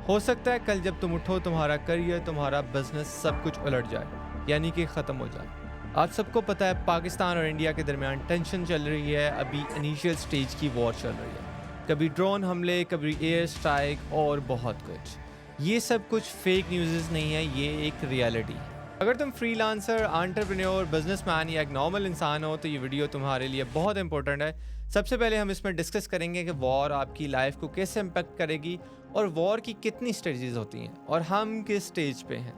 हो सकता है कल जब तुम उठो तुम्हारा करियर, तुम्हारा बिजनेस सब कुछ उलट जाए, यानी कि ख़त्म हो जाए। आप सबको पता है पाकिस्तान और इंडिया के दरमियान टेंशन चल रही है, अभी इनिशियल स्टेज की वॉर चल रही है। कभी ड्रोन हमले, कभी एयर स्ट्राइक और बहुत कुछ। ये सब कुछ फेक न्यूज़ नहीं है, ये एक रियलिटी है। अगर तुम फ्रीलांसर, एंटरप्रेन्योर, बिजनेसमैन या एक नॉर्मल इंसान हो तो ये वीडियो तुम्हारे लिए बहुत इंपॉर्टेंट है। सबसे पहले हम इसमें डिस्कस करेंगे कि वॉर आपकी लाइफ को कैसे इम्पेक्ट करेगी और वॉर की कितनी स्टेजेस होती हैं और हम किस स्टेज पे हैं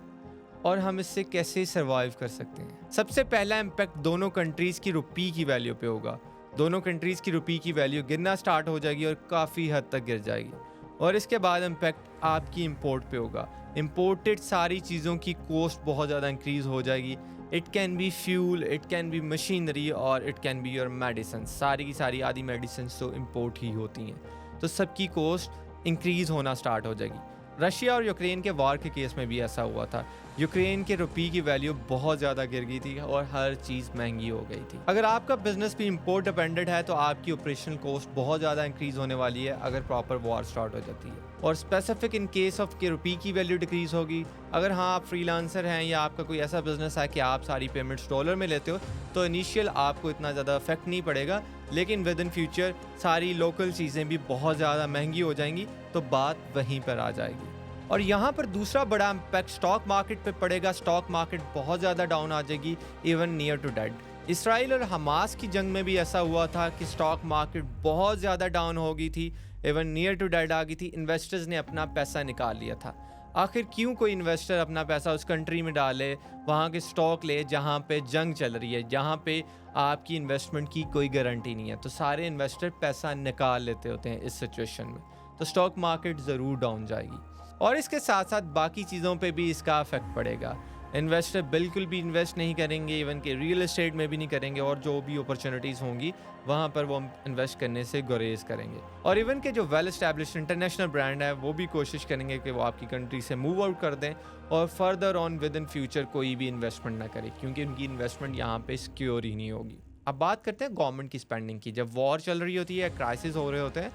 और हम इससे कैसे सर्वाइव कर सकते हैं। सबसे पहला इम्पैक्ट दोनों कंट्रीज़ की रुपी की वैल्यू पे होगा। दोनों कंट्रीज़ की रुपी की वैल्यू गिरना स्टार्ट हो जाएगी और काफ़ी हद तक गिर जाएगी। और इसके बाद इम्पैक्ट आपकी इंपोर्ट पे होगा। इंपोर्टेड सारी चीज़ों की कॉस्ट बहुत ज़्यादा इंक्रीज़ हो जाएगी। It can be fuel, it can be machinery और it can be your medicine. सारी की सारी आदि मेडिसिन तो इंपोर्ट ही होती हैं, तो सबकी कॉस्ट इंक्रीज़ होना स्टार्ट हो जाएगी। रशिया और यूक्रेन के वार के केस में भी ऐसा हुआ था। यूक्रेन के रुपये की वैल्यू बहुत ज़्यादा गिर गई थी और हर चीज़ महंगी हो गई थी। अगर आपका बिजनेस भी इंपोर्ट डिपेंडेंट है तो आपकी ऑपरेशनल कॉस्ट बहुत ज़्यादा इंक्रीज़ होने वाली है अगर प्रॉपर वॉर स्टार्ट हो जाती है। और स्पेसिफिक इन केस ऑफ के रुपये की वैल्यू डिक्रीज़ होगी। अगर हाँ आप फ्रीलांसर हैं या आपका कोई ऐसा बिजनेस है कि आप सारी पेमेंट्स डॉलर में लेते हो तो इनिशियल आपको इतना ज़्यादा इफेक्ट नहीं पड़ेगा, लेकिन विद इन फ्यूचर सारी लोकल चीज़ें भी बहुत ज़्यादा महंगी हो जाएंगी, तो बात वहीं पर आ जाएगी। और यहाँ पर दूसरा बड़ा इम्पैक्ट स्टॉक मार्केट पे पड़ेगा। स्टॉक मार्केट बहुत ज़्यादा डाउन आ जाएगी, even near to dead. Israel और हमास की जंग में भी ऐसा हुआ था कि स्टॉक मार्केट बहुत ज़्यादा डाउन हो गई थी, इवन नियर टू डेड आ गई थी। इन्वेस्टर्स ने अपना पैसा निकाल लिया था। आखिर क्यों कोई इन्वेस्टर अपना पैसा उस कंट्री में डाले, वहाँ के स्टॉक ले जहाँ पे जंग चल रही है, जहाँ पे आपकी इन्वेस्टमेंट की कोई गारंटी नहीं है। तो सारे इन्वेस्टर पैसा निकाल लेते होते हैं इस सिचुएशन में, तो स्टॉक मार्केट ज़रूर डाउन जाएगी। और इसके साथ साथ बाकी चीज़ों पे भी इसका इफेक्ट पड़ेगा। इन्वेस्टर बिल्कुल भी इन्वेस्ट नहीं करेंगे, इवन के रियल एस्टेट में भी नहीं करेंगे, और जो भी अपॉर्चुनिटीज़ होंगी वहाँ पर वो इन्वेस्ट करने से गुरेज करेंगे। और इवन के जो वेल एस्टैब्लिश्ड इंटरनेशनल ब्रांड है वो भी कोशिश करेंगे कि वो आपकी कंट्री से मूव आउट कर दें और further on with in future कोई भी इन्वेस्टमेंट ना करें, क्योंकि उनकी इन्वेस्टमेंट यहाँ पे सिक्योर ही नहीं होगी। अब बात करते हैं गवर्नमेंट की स्पेंडिंग की। जब वॉर चल रही होती है, क्राइसिस हो रहे होते हैं,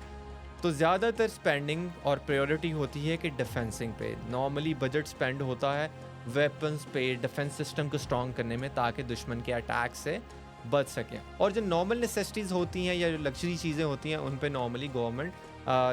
तो ज़्यादातर स्पेंडिंग और प्रायोरिटी होती है कि डिफेंसिंग पे। नॉर्मली बजट स्पेंड होता है वेपन्स पे, डिफेंस सिस्टम को स्ट्रॉन्ग करने में, ताकि दुश्मन के अटैक से बच सकें। और जो नॉर्मल नेसेसिटीज़ होती हैं या जो लग्जरी चीज़ें होती हैं उन पे नॉर्मली गवर्नमेंट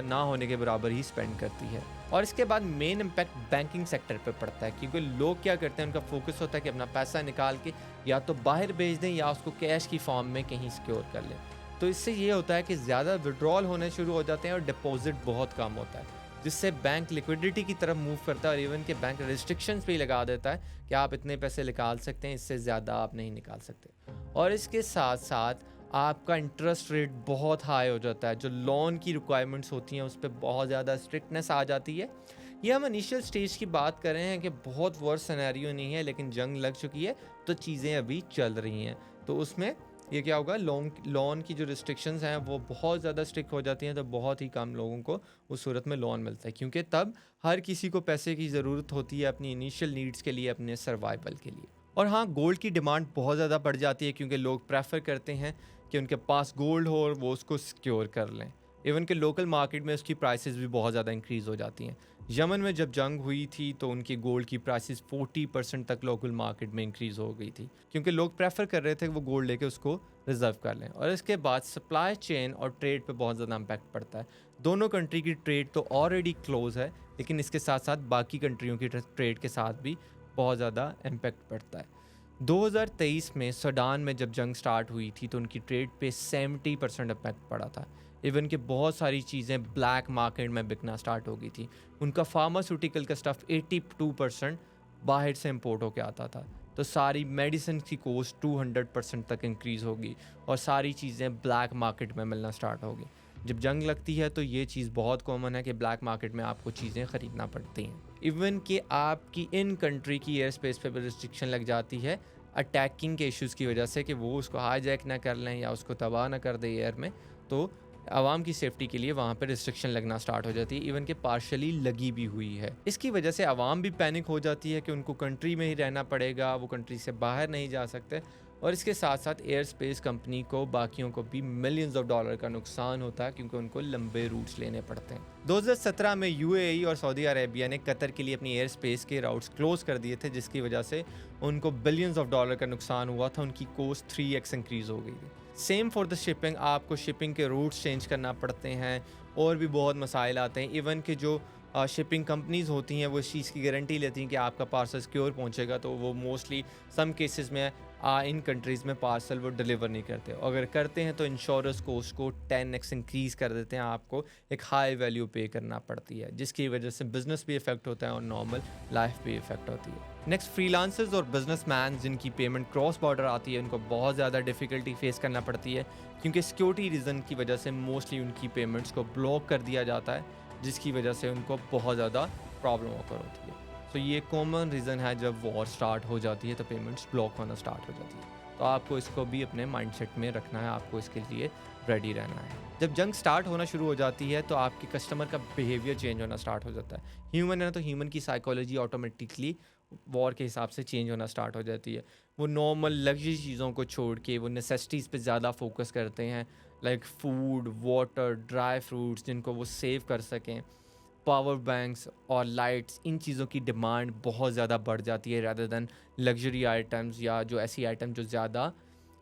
ना होने के बराबर ही स्पेंड करती है। और इसके बाद मेन इम्पैक्ट बैंकिंग सेक्टर पे पड़ता है, क्योंकि लोग क्या करते हैं, उनका फोकस होता है कि अपना पैसा निकाल के या तो बाहर भेज दें या उसको कैश की फॉर्म में कहीं सिक्योर कर लें। तो इससे ये होता है कि ज़्यादा विड्रॉल होने शुरू हो जाते हैं और डिपॉजिट बहुत कम होता है, जिससे बैंक लिक्विडिटी की तरफ मूव करता है और इवन के बैंक रिस्ट्रिक्शंस भी लगा देता है कि आप इतने पैसे निकाल सकते हैं, इससे ज़्यादा आप नहीं निकाल सकते। और इसके साथ साथ आपका इंटरेस्ट रेट बहुत हाई हो जाता है। जो लोन की रिक्वायरमेंट्स होती हैं उस पर बहुत ज़्यादा स्ट्रिक्टनेस आ जाती है। ये हम इनिशियल स्टेज की बात कर रहे हैं कि बहुत वर्स्ट सिनेरियो नहीं है, लेकिन जंग लग चुकी है तो चीज़ें अभी चल रही हैं। तो उसमें ये क्या होगा, लोन की जो रिस्ट्रिक्शंस हैं वो बहुत ज़्यादा स्ट्रिक्ट हो जाती हैं, तो बहुत ही कम लोगों को उस सूरत में लोन मिलता है, क्योंकि तब हर किसी को पैसे की ज़रूरत होती है अपनी इनिशियल नीड्स के लिए, अपने सर्वाइवल के लिए। और हाँ, गोल्ड की डिमांड बहुत ज़्यादा बढ़ जाती है, क्योंकि लोग प्रेफर करते हैं कि उनके पास गोल्ड हो और वो उसको सिक्योर कर लें। इवन के लोकल मार्केट में उसकी प्राइसेस भी बहुत ज़्यादा इंक्रीज़ हो जाती हैं। यमन में जब जंग हुई थी तो उनकी गोल्ड की प्राइसेस 40% तक लोकल मार्केट में इंक्रीज़ हो गई थी, क्योंकि लोग प्रेफर कर रहे थे कि वो गोल्ड लेके उसको रिजर्व कर लें। और इसके बाद सप्लाई चेन और ट्रेड पे बहुत ज़्यादा इम्पैक्ट पड़ता है। दोनों कंट्री की ट्रेड तो ऑलरेडी क्लोज है, लेकिन इसके साथ साथ बाकी कंट्रियों की ट्रेड के साथ भी बहुत ज़्यादा इम्पैक्ट पड़ता है। 2023 में सूडान में जब जंग स्टार्ट हुई थी तो उनकी ट्रेड पे 70% इम्पैक्ट पड़ा था। इवन कि बहुत सारी चीज़ें ब्लैक मार्केट में बिकना स्टार्ट हो गई थी। उनका फार्मास्यूटिकल का स्टफ़ 82% बाहर से इंपोर्ट होकर आता था, तो सारी मेडिसिन की कॉस्ट 200% तक इंक्रीज़ होगी और सारी चीज़ें ब्लैक मार्केट में मिलना स्टार्ट होगी। जब जंग लगती है तो ये चीज़ बहुत कॉमन है कि ब्लैक मार्केट में आपको चीज़ें ख़रीदना पड़ती हैं। इवन कि आपकी इन कंट्री की एयर स्पेस पे भी रिस्ट्रिक्शन लग जाती है अटैकिंग के इश्यूज़ की वजह से, कि वो उसको हाईजैक ना कर लें या उसको तबाह ना कर दे एयर में। तो आवाम की सेफ्टी के लिए वहाँ पर रिस्ट्रिक्शन लगना स्टार्ट हो जाती है, इवन कि पार्शली लगी भी हुई है। इसकी वजह से आवाम भी पैनिक हो जाती है कि उनको कंट्री में ही रहना पड़ेगा, वो कंट्री से बाहर नहीं जा सकते। और इसके साथ साथ एयर स्पेस कंपनी को बाकियों को भी मिलियंस ऑफ डॉलर का नुकसान होता है क्योंकि उनको लंबे रूट्स लेने पड़ते हैं। 2017 में यूएई और सऊदी अरेबिया ने कतर के लिए अपनी एयर स्पेस के राउट्स क्लोज कर दिए थे, जिसकी वजह से उनको बिलियंस ऑफ डॉलर का नुकसान हुआ था। उनकी कॉस्ट 3x इंक्रीज हो गई थी। सेम फॉर द शिपिंग, आपको शिपिंग के रूट्स चेंज करना पड़ते हैं और भी बहुत मसाइल आते हैं। इवन कि जो शिपिंग कंपनीज़ होती हैं वो इस चीज़ की गारंटी लेती हैं कि आपका पार्सल सिक्योर पहुंचेगा, तो वो मोस्टली सम केसेस में इन कंट्रीज़ में पार्सल वो डिलीवर नहीं करते। अगर करते हैं तो इंश्योरेंस कोस्ट को 10x इंक्रीज़ कर देते हैं। आपको एक हाई वैल्यू पे करना पड़ती है, जिसकी वजह से बिजनेस भी इफेक्ट होता है और नॉर्मल लाइफ भी इफेक्ट होती है। नेक्स्ट, फ्रीलांसर्स और बिजनेसमैन जिनकी पेमेंट क्रॉस बॉर्डर आती है, उनको बहुत ज़्यादा डिफ़िकल्टी फेस करना पड़ती है क्योंकि सिक्योरिटी रीज़न की वजह से मोस्टली उनकी पेमेंट्स को ब्लॉक कर दिया जाता है, जिसकी वजह से उनको बहुत ज़्यादा प्रॉब्लम होकर होती है। तो ये कॉमन रीज़न है, जब वॉर स्टार्ट हो जाती है तो पेमेंट्स ब्लॉक होना स्टार्ट हो जाती है। तो आपको इसको भी अपने माइंडसेट में रखना है, आपको इसके लिए रेडी रहना है। जब जंग स्टार्ट होना शुरू हो जाती है तो आपके कस्टमर का बिहेवियर चेंज होना स्टार्ट हो जाता है। ह्यूमन है ना, तो ह्यूमन की साइकोलॉजी ऑटोमेटिकली वॉर के हिसाब से चेंज होना स्टार्ट हो जाती है। वो नॉर्मल लग्जरी चीज़ों को छोड़ के वो नेसेसिटीज़ पे ज़्यादा फोकस करते हैं, like food, water, dry fruits जिनको वो सेव कर सकें, पावर बैंक्स और लाइट्स। इन चीज़ों की डिमांड बहुत ज़्यादा बढ़ जाती है रादर दैन लग्जरी आइटम्स या जो ऐसी आइटम जो ज़्यादा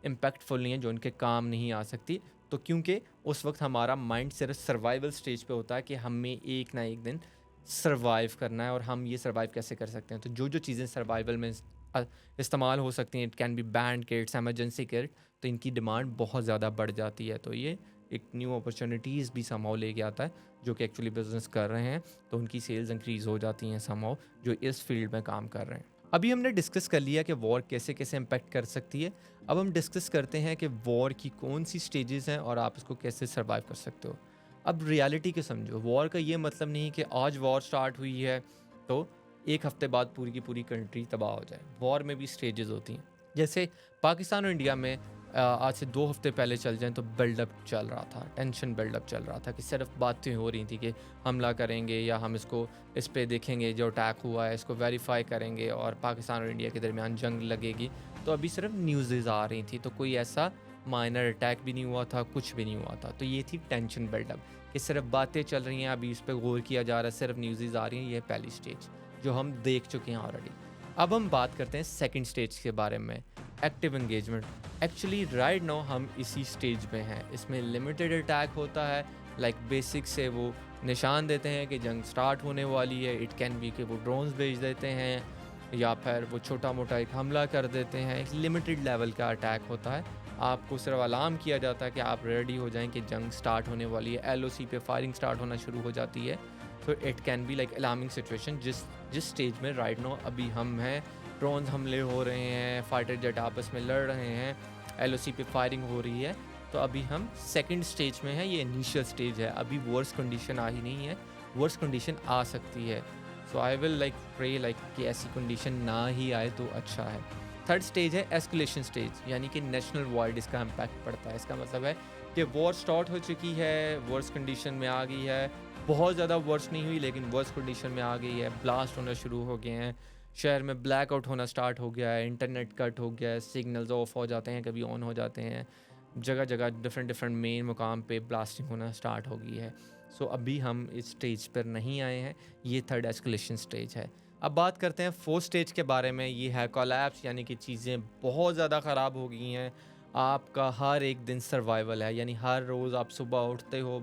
इम्पैक्टफुल नहीं है, जो उनके काम नहीं आ सकती। तो क्योंकि उस वक्त हमारा माइंड सिर्फ सर्वाइवल स्टेज पे होता है कि हमें एक ना एक दिन सर्वाइव करना है और हम ये सर्वाइव कैसे कर सकते हैं। तो जो जो चीज़ें सर्वाइवल में इस्तेमाल हो सकती हैं, it can be band kits, emergency kit, तो इनकी डिमांड बहुत ज़्यादा बढ़ जाती है। तो ये एक न्यू अपॉर्चुनिटीज़ भी समहाउ लेके आता है, जो कि एक्चुअली बिजनेस कर रहे हैं तो उनकी सेल्स इंक्रीज़ हो जाती हैं समहाउ, जो इस फील्ड में काम कर रहे हैं। अभी हमने डिस्कस कर लिया कि वॉर कैसे कैसे इम्पैक्ट कर सकती है। अब हम डिस्कस करते हैं कि वॉर की कौन सी स्टेजेस हैं और आप इसको कैसे सर्वाइव कर सकते हो। अब रियलिटी के समझो, वॉर का ये मतलब नहीं कि आज वॉर स्टार्ट हुई है तो एक हफ्ते बाद पूरी की पूरी कंट्री तबाह हो जाए। वॉर में भी स्टेजेस होती हैं। जैसे पाकिस्तान और इंडिया में आज से 2 हफ्ते पहले चल जाएं तो बिल्डअप चल रहा था, टेंशन बिल्डअप चल रहा था कि सिर्फ बातें हो रही थी कि हमला करेंगे या हम इसको इस पे देखेंगे, जो अटैक हुआ है इसको वेरीफाई करेंगे और पाकिस्तान और इंडिया के दरमियान जंग लगेगी। तो अभी सिर्फ न्यूज़ आ रही थी, तो कोई ऐसा माइनर अटैक भी नहीं हुआ था, कुछ भी नहीं हुआ था। तो ये थी टेंशन बिल्डअप कि सिर्फ बातें चल रही हैं, अभी इस पर गौर किया जा रहा है, सिर्फ न्यूज़ आ रही हैं। ये पहली स्टेज जो हम देख चुके हैं ऑलरेडी। अब हम बात करते हैं सेकंड स्टेज के बारे में, active engagement. Actually right now हम इसी स्टेज में हैं। इसमें लिमिटेड अटैक होता है, लाइक बेसिक से वो निशान देते हैं कि जंग स्टार्ट होने वाली है। इट कैन बी कि वो ड्रोन्स भेज देते हैं या फिर वो छोटा मोटा एक हमला कर देते हैं। एक लिमिटेड लेवल का अटैक होता है। आपको सिर्फ अलार्म किया जाता है कि आप रेडी हो जाएं कि जंग स्टार्ट होने वाली है। LOC पे फायरिंग स्टार्ट होना शुरू हो जाती है। तो it can be like alarming situation जिस स्टेज में राइट नाउ अभी हम हैं। ड्रोन्स हमले हो रहे हैं, फाइटर जेट आपस में लड़ रहे हैं, LOC पे फायरिंग हो रही है। तो अभी हम सेकंड स्टेज में है। ये इनिशियल स्टेज है, अभी वर्स्ट कंडीशन आ ही नहीं है, वर्स्ट कंडीशन आ सकती है। So I will like pray like कि ऐसी कंडीशन ना ही आए तो अच्छा है। थर्ड स्टेज है एस्केलेशन स्टेज, यानी कि नेशनल वाइड इसका इम्पैक्ट पड़ता है। इसका मतलब है कि वॉर स्टार्ट हो चुकी है, वर्स्ट कंडीशन में आ गई है, बहुत ज़्यादा वर्स्ट नहीं हुई लेकिन वर्स्ट कंडीशन में आ गई है। ब्लास्ट होना शुरू हो गए हैं, शहर में ब्लैकआउट होना स्टार्ट हो गया है, इंटरनेट कट हो गया है, सिग्नल्स ऑफ हो जाते हैं, कभी ऑन हो जाते हैं, जगह जगह डिफरेंट मेन मुकाम पे ब्लास्टिंग होना स्टार्ट हो गई है। सो अभी हम इस स्टेज पर नहीं आए हैं, ये थर्ड एस्केलेशन स्टेज है। अब बात करते हैं फोर्थ स्टेज के बारे में। ये है कोलैप्स, यानी कि चीज़ें बहुत ज़्यादा ख़राब हो गई हैं। आपका हर एक दिन सर्वाइवल है, यानी हर रोज़ आप सुबह उठते हो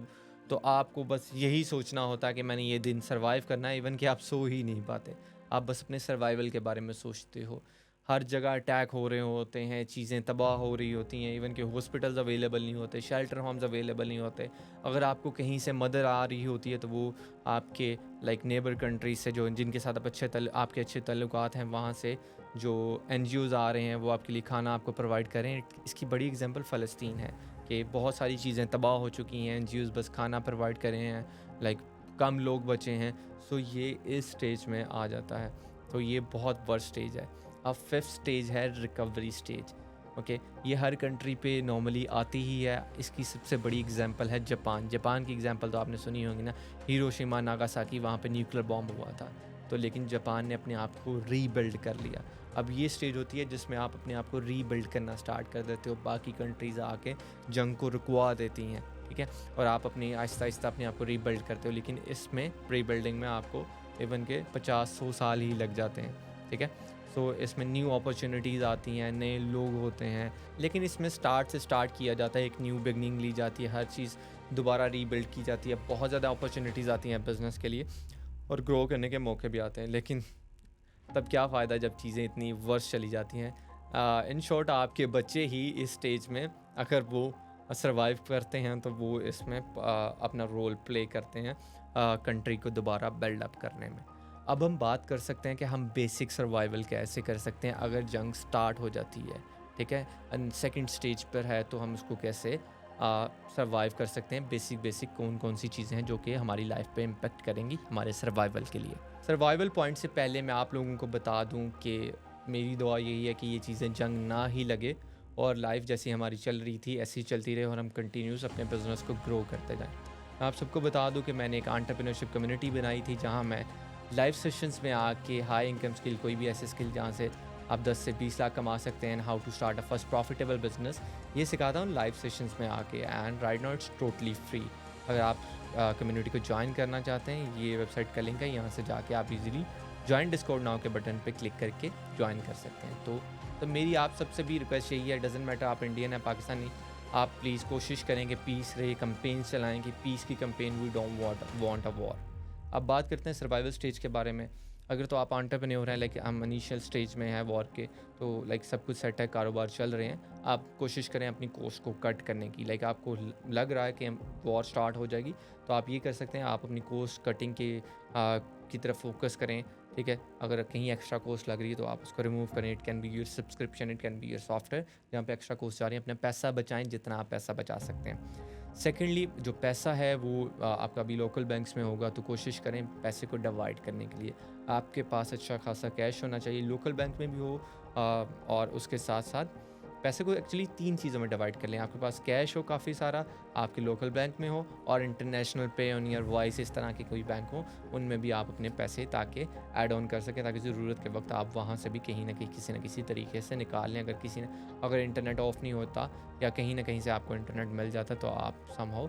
तो आपको बस यही सोचना होता है कि मैंने ये दिन सर्वाइव करना है। इवन कि आप सो ही नहीं पाते, आप बस अपने सर्वाइवल के बारे में सोचते हो। हर जगह अटैक हो रहे होते हैं, चीज़ें तबाह हो रही होती हैं। इवन कि हॉस्पिटल्स अवेलेबल नहीं होते, शेल्टर होम्स अवेलेबल नहीं होते। अगर आपको कहीं से मदद आ रही होती है तो वो आपके लाइक नेबर कंट्रीज से, जो जिनके साथ आपके अच्छे ताल्लुकात हैं, वहाँ से जो NGOs आ रहे हैं वो आपके लिए खाना आपको प्रोवाइड करें। इसकी बड़ी एग्जांपल फ़लस्तीन है कि बहुत सारी चीज़ें तबाह हो चुकी हैं, NGOs बस खाना प्रोवाइड कर रहे हैं, लाइक कम लोग बचे हैं। सो ये इस स्टेज में आ जाता है। तो ये बहुत वर्स्ट स्टेज है। अब फिफ्थ स्टेज है रिकवरी स्टेज। ओके, ये हर कंट्री पे नॉर्मली आती ही है। इसकी सबसे बड़ी एग्जांपल है जापान की एग्जांपल तो आपने सुनी होगी ना, हिरोशिमा नागासाकी, वहाँ पे न्यूक्लियर बॉम्ब हुआ था। तो लेकिन जापान ने अपने आप को रीबिल्ड कर लिया। अब ये स्टेज होती है जिसमें आप अपने आप को रीबिल्ड करना स्टार्ट कर देते हो, बाकी कंट्रीज़ आके जंग को रुकवा देती हैं, ठीक है, और आप अपनी आहिस्ता आहिस्ता अपने आप को रीबिल्ड करते हो। लेकिन इसमें रीबिल्डिंग में आपको इवन के 50-100 साल ही लग जाते हैं, ठीक है। सो इसमें न्यू अपॉर्चुनिटीज़ आती हैं, नए लोग होते हैं, लेकिन इसमें स्टार्ट से स्टार्ट किया जाता है, एक न्यू बिगनिंग ली जाती है, हर चीज़ दोबारा रीबिल्ड की जाती है, बहुत ज़्यादा अपॉर्चुनिटीज़ आती हैं बिज़नेस के लिए और ग्रो करने के मौके भी आते हैं। लेकिन तब क्या फ़ायदा जब चीज़ें इतनी वर्स चली जाती हैं। इन शॉर्ट आपके बच्चे ही इस स्टेज में अगर वो सर्वाइव करते हैं तो वो इसमें अपना रोल प्ले करते हैं कंट्री को दोबारा बिल्ड अप करने में। अब हम बात कर सकते हैं कि हम बेसिक सर्वाइवल कैसे कर सकते हैं अगर जंग स्टार्ट हो जाती है, ठीक है, एंड सेकंड स्टेज पर है तो हम उसको कैसे सर्वाइव कर सकते हैं। बेसिक कौन कौन सी चीज़ें हैं जो कि हमारी लाइफ पे इम्पेक्ट करेंगी हमारे सर्वाइवल के लिए। सर्वाइवल पॉइंट से पहले मैं आप लोगों को बता दूं कि मेरी दुआ यही है कि ये चीज़ें जंग ना ही लगे और लाइफ जैसी हमारी चल रही थी ऐसी चलती रहे और हम कंटिन्यूस अपने बिज़नेस को ग्रो करते जाएं। मैं आप सबको बता दूं कि मैंने एक एंटरप्रेन्योरशिप कम्युनिटी बनाई थी जहां मैं लाइव सेशंस में आके हाई इनकम स्किल, कोई भी ऐसे स्किल जहाँ से आप 10 से 20 लाख कमा सकते हैं, how to start a first profitable business, ये सिखाता हूँ लाइव सेशंस में आके। And right now it's totally free. अगर आप कम्युनिटी को ज्वाइन करना चाहते हैं, ये वेबसाइट का लिंक है, यहाँ से जाके आप इजीली ज्वाइन डिस्कॉर्ड नाउ के बटन पे क्लिक करके ज्वाइन कर सकते हैं। तो मेरी आप सबसे भी रिक्वेस्ट यही है, डजेंट मैटर आप इंडियन है पाकिस्तानी, आप प्लीज़ कोशिश करें कि पीस रहे कंपेन चलाएँ कि पीस की campaign, we don't want a war. अब बात करते हैं सर्वाइवल स्टेज के बारे में। अगर तो आप एंटरप्रेन्योर हैं, लाइक हम इनिशियल स्टेज में है वॉर के, तो लाइक सब कुछ सेट है, कारोबार चल रहे हैं, आप कोशिश करें अपनी कॉस्ट को कट करने की। लाइक आपको लग रहा है कि वॉर स्टार्ट हो जाएगी, तो आप ये कर सकते हैं, आप अपनी कॉस्ट कटिंग की तरफ फोकस करें, ठीक है। अगर कहीं एक्स्ट्रा कॉस्ट लग रही है तो आप उसको रिमूव करें। It can be your subscription, it can be your software, जहाँ पे एक्स्ट्रा कॉस्ट जा रही है, अपना पैसा बचाएं जितना आप पैसा बचा सकते हैं। सेकेंडली, जो पैसा है वो आपका भी लोकल बैंक्स में होगा, तो कोशिश करें पैसे को डिवाइड करने के लिए आपके पास अच्छा खासा कैश होना चाहिए, लोकल बैंक में भी हो, और उसके साथ साथ पैसे को एक्चुअली 3 चीज़ों में डिवाइड कर लें। आपके पास कैश हो काफ़ी सारा, आपके लोकल बैंक में हो, और इंटरनेशनल पेयोनियर, वॉइस, इस तरह के कोई बैंक हो, उनमें भी आप अपने पैसे ताकि ऐड ऑन कर सकें, ताकि ज़रूरत के वक्त आप वहाँ से भी कहीं ना कहीं किसी न किसी तरीके से निकाल लें। अगर इंटरनेट ऑफ नहीं होता या कहीं ना कहीं से आपको इंटरनेट मिल जाता तो आप समहाउ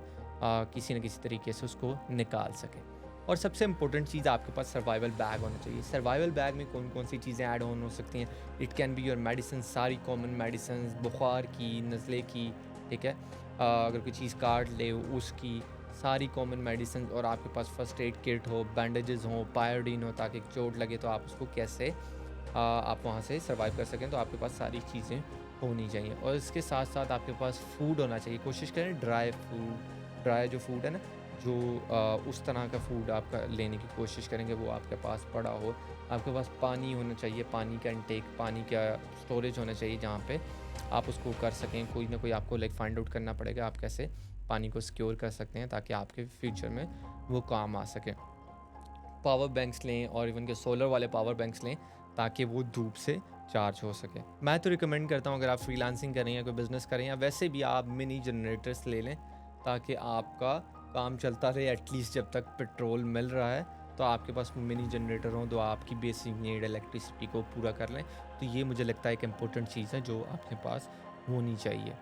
किसी न किसी तरीके से उसको निकाल सकें। और सबसे इंपॉर्टेंट चीज़, आपके पास सर्वाइवल बैग होना चाहिए। सर्वाइवल बैग में कौन कौन सी चीज़ें ऐड ऑन हो सकती हैं? It can be your medicine, सारी कॉमन मेडिसिन, बुखार की, नज़ले की, ठीक है, अगर कोई चीज़ काट ले उसकी, सारी कॉमन मेडिसिन, और आपके पास फर्स्ट एड किट हो, बैंडेजेस हो, पायोडीन हो, ताकि चोट लगे तो आप उसको कैसे आप वहाँ से सर्वाइव कर सकें। तो आपके पास सारी चीज़ें होनी चाहिए, और इसके साथ साथ आपके पास फूड होना चाहिए। कोशिश करें ड्राई जो फूड है ना, जो उस तरह का फूड आपका लेने की कोशिश करेंगे वो आपके पास पड़ा हो। आपके पास पानी होना चाहिए, पानी का इंटेक, पानी का स्टोरेज होना चाहिए जहाँ पे आप उसको कर सकें। कोई ना कोई आपको लाइक फाइंड आउट करना पड़ेगा आप कैसे पानी को सिक्योर कर सकते हैं ताकि आपके फ्यूचर में वो काम आ सके। पावर बैंक्स लें, और इवन के सोलर वाले पावर बैंक्स लें ताकि वो धूप से चार्ज हो सके। मैं तो रिकमेंड करता हूँ, अगर आप फ्रीलांसिंग करें या कोई बिज़नेस करें या वैसे भी, आप मिनी जनरेटर्स ले लें ताकि आपका काम चलता रहे। एटलीस्ट जब तक पेट्रोल मिल रहा है तो आपके पास मिनी जनरेटर हो, तो आपकी बेसिक नीड इलेक्ट्रिसिटी को पूरा कर लें। तो ये मुझे लगता है एक इम्पोर्टेंट चीज़ है जो आपके पास होनी चाहिए।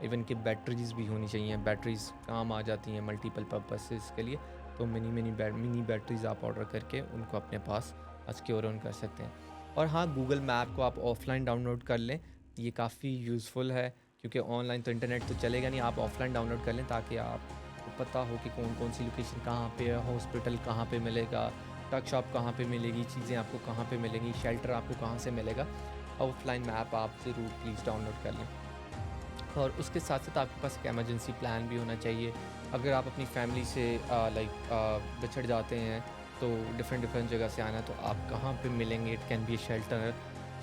इवन कि बैटरीज भी होनी चाहिए, बैटरीज काम आ जाती हैं मल्टीपल पर्पसेस के लिए, तो मिनी बैटरीज आप ऑर्डर करके उनको अपने पास सिक्योर ऑन कर सकते हैं। और हाँ, गूगल मैप को आप ऑफलाइन डाउनलोड कर लें, ये काफ़ी यूज़फुल है, क्योंकि ऑनलाइन तो इंटरनेट तो चलेगा नहीं, आप ऑफलाइन डाउनलोड कर लें ताकि आपको पता हो कि कौन कौन सी लोकेशन कहाँ पे है, हॉस्पिटल कहाँ पे मिलेगा, ट्रक शॉप कहाँ पे मिलेगी, चीज़ें आपको कहाँ पे मिलेंगी, शेल्टर आपको कहाँ से मिलेगा। ऑफलाइन मैप आप ज़रूर प्लीज़ डाउनलोड कर लें। और उसके साथ साथ आपके पास एक एमरजेंसी प्लान भी होना चाहिए। अगर आप अपनी फैमिली से बिछड़ जाते हैं तो डिफरेंट जगह से आना, तो आप कहाँ पे मिलेंगे। इट कैन बी शेल्टर,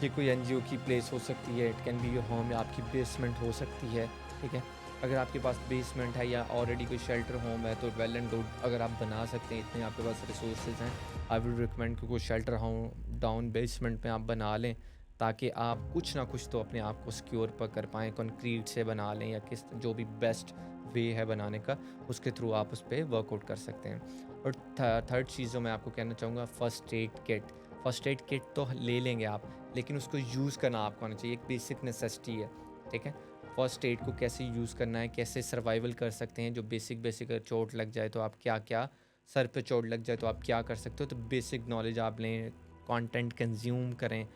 ये कोई एनजीओ की प्लेस हो सकती है, it can be your home, या आपकी बेसमेंट हो सकती है, ठीक है। अगर आपके पास बेसमेंट है या ऑलरेडी कोई शेल्टर होम है तो वेल एंड गुड, अगर आप बना सकते हैं, इतने आपके पास रिसोर्सेज हैं, आई वुड रिकमेंड कि कोई शेल्टर होम डाउन बेसमेंट में आप बना लें ताकि आप कुछ ना कुछ तो अपने आप को सिक्योर पर कर पाएँ। कंक्रीट से बना लें या किस जो भी बेस्ट वे है बनाने का, उसके थ्रू आप उस पर वर्कआउट कर सकते हैं। और थर्ड चीज़ जो मैं आपको कहना चाहूँगा, first aid kit. First aid kit तो ले लेंगे आप, लेकिन उसको यूज़ करना आपको आना चाहिए, एक बेसिक नेसेसिटी है, ठीक है? फ़र्स्ट एड को कैसे यूज़ करना है, कैसे सर्वाइवल कर सकते हैं, जो बेसिक अगर चोट लग जाए तो आप क्या-क्या, सर पे चोट लग जाए तो आप क्या कर सकते हो, तो बेसिक नॉलेज आप लें, कंटेंट कंज़्यूम करें,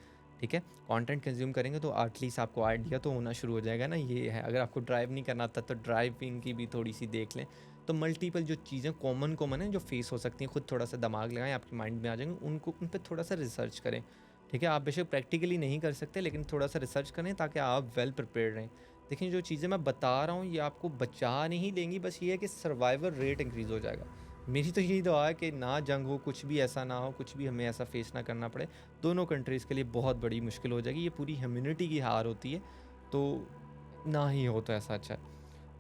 ठीक है? कंटेंट कंज़्यूम करेंगे तो एटलीस्ट आपको आइडिया तो होना शुरू हो जाएगा ना, ये है। अगर आपको ड्राइव नहीं करना आता तो ड्राइविंग की भी थोड़ी-सी देख लें। तो मल्टीपल जो चीज़ें कॉमन हैं जो फेस हो सकती हैं, खुद थोड़ा-सा दिमाग लगाएँ, आपके माइंड में आ जाएँगे, उनको उन पे थोड़ा-सा रिसर्च करें, ठीक है? आप बेशक प्रैक्टिकली नहीं कर सकते, लेकिन थोड़ा-सा रिसर्च करें ताकि आप वेल प्रिपेयर्ड रहें। देखिए, जो चीज़ें मैं बता रहा हूँ ये आपको बचा नहीं देंगी, बस ये है कि सर्वाइवल रेट इंक्रीज़ हो जाएगा। मेरी तो यही दुआ है कि ना जंग हो, कुछ भी ऐसा ना हो, कुछ भी हमें ऐसा फेस ना करना पड़े। दोनों कंट्रीज़ के लिए बहुत बड़ी मुश्किल हो जाएगी, ये पूरी ह्यूमैनिटी की हार होती है, तो ना ही हो तो ऐसा अच्छा है।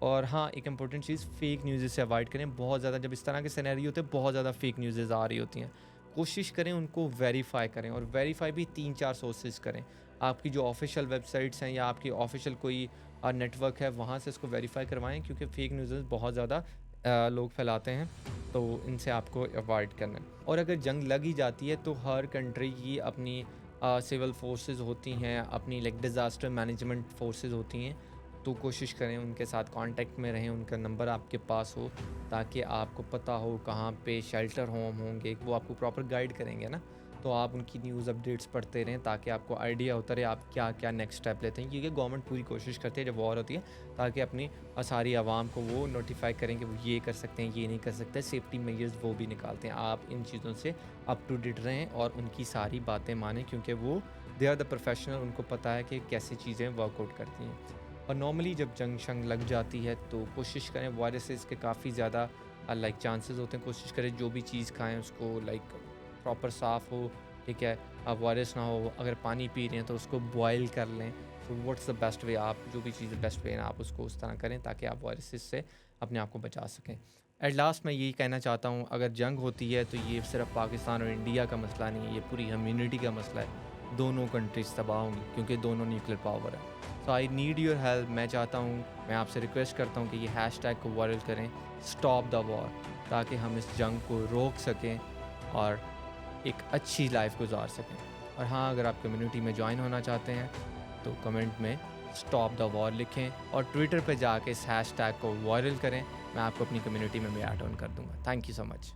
और हाँ, एक इम्पॉर्टेंट चीज़, फेक न्यूज़ से अवॉइड करें। बहुत ज़्यादा जब इस तरह के सिनेरियो होते हैं, बहुत ज़्यादा फेक न्यूज़ेज़ आ रही होती हैं। कोशिश करें उनको वेरीफ़ाई करें, और वेरीफ़ाई भी 3-4 सोर्सेज़ करें। आपकी जो ऑफ़िशियल वेबसाइट्स हैं या आपकी ऑफ़िशियल कोई नेटवर्क है, वहाँ से इसको वेरीफ़ाई करवाएँ, क्योंकि फेक न्यूज़ेज़ बहुत ज़्यादा लोग फैलाते हैं, तो इनसे आपको अवॉइड करना है। और अगर जंग लग ही जाती है तो हर कंट्री की अपनी सिविल फ़ोर्सेस होती हैं, अपनी लाइक डिज़ास्टर मैनेजमेंट फ़ोर्सेस होती हैं, तो कोशिश करें उनके साथ कांटेक्ट में रहें, उनका नंबर आपके पास हो, ताकि आपको पता हो कहाँ पे शेल्टर होम होंगे, वो आपको प्रॉपर गाइड करेंगे ना, तो आप उनकी न्यूज़ अपडेट्स पढ़ते रहें ताकि आपको आइडिया होता रहे आप क्या-क्या नेक्स्ट स्टेप लेते हैं, क्योंकि गवर्नमेंट पूरी कोशिश करती है जब वॉर होती है, ताकि अपनी सारी आवाम को वो नोटिफाई करें कि वो ये कर सकते हैं, ये नहीं कर सकते, सेफ्टी मेजर्स वो भी निकालते हैं। आप इन चीज़ों से अप टू डेट रहें और उनकी सारी बातें मानें, क्योंकि वो दे आर द प्रोफेशनल, उनको पता है कि कैसी चीज़ें वर्कआउट करती हैं। और नॉर्मली जब जंग शंग लग जाती है तो कोशिश करें, वायरसेस के काफ़ी ज़्यादा लाइक चांसेस होते हैं, कोशिश करें जो भी चीज़ खाएं उसको लाइक प्रॉपर साफ़ हो, ठीक है? अब वायरस ना हो, अगर पानी पी रहे हैं तो उसको बॉयल कर लें। So what's the best way, आप जो भी चीज़ बेस्ट वे है आप उसको उस तरह करें ताकि आप वायरसेस से अपने आप को बचा सकें। एट लास्ट मैं यही कहना चाहता हूँ, अगर जंग होती है तो ये सिर्फ पाकिस्तान और इंडिया का मसला नहीं है, ये पूरी ह्यूमैनिटी का मसला है। दोनों कंट्रीज तबाह होंगी क्योंकि दोनों न्यूक्लियर पावर है। So I need your help. मैं चाहता हूँ, मैं आपसे रिक्वेस्ट करता हूँ कि ये हैशटैग को वायरल करें, स्टॉप द वॉर, ताकि हम इस जंग को रोक सकें और एक अच्छी लाइफ गुजार सकें। और हाँ, अगर आप कम्युनिटी में ज्वाइन होना चाहते हैं तो कमेंट में स्टॉप द वॉर लिखें और ट्विटर पे जाके इस हैशटैग को वायरल करें। मैं आपको अपनी कम्युनिटी में भी ऐड ऑन कर दूँगा। Thank you so much.